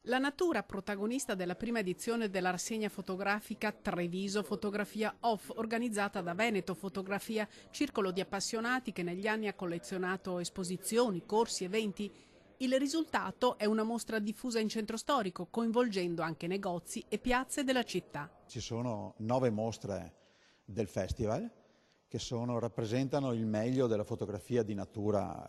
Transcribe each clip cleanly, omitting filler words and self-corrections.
La natura, protagonista della prima edizione della rassegna fotografica Treviso Fotografia Off, organizzata da Veneto Fotografia, circolo di appassionati che negli anni ha collezionato esposizioni, corsi, eventi. Il risultato è una mostra diffusa in centro storico, coinvolgendo anche negozi e piazze della città. Ci sono 9 mostre del festival che rappresentano il meglio della fotografia di natura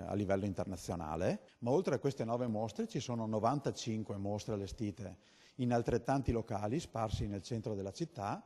a livello internazionale, ma oltre a queste 9 mostre ci sono 95 mostre allestite in altrettanti locali sparsi nel centro della città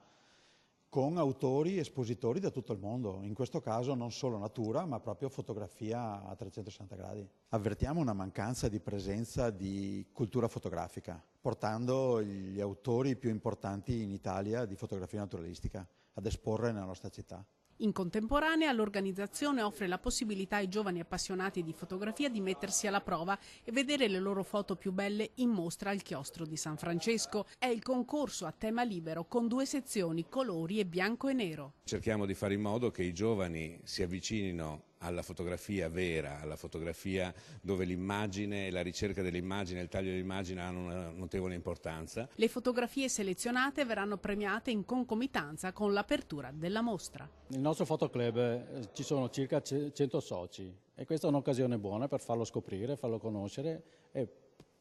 con autori e espositori da tutto il mondo, in questo caso non solo natura ma proprio fotografia a 360 gradi. Avvertiamo una mancanza di presenza di cultura fotografica, portando gli autori più importanti in Italia di fotografia naturalistica ad esporre nella nostra città. In contemporanea l'organizzazione offre la possibilità ai giovani appassionati di fotografia di mettersi alla prova e vedere le loro foto più belle in mostra al chiostro di San Francesco. È il concorso a tema libero con 2 sezioni, colori e bianco e nero. Cerchiamo di fare in modo che i giovani si avvicinino alla fotografia vera, alla fotografia dove l'immagine, la ricerca dell'immagine, il taglio dell'immagine hanno una notevole importanza. Le fotografie selezionate verranno premiate in concomitanza con l'apertura della mostra. Nel nostro fotoclub ci sono circa 100 soci e questa è un'occasione buona per farlo scoprire, farlo conoscere e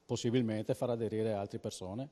possibilmente far aderire altre persone.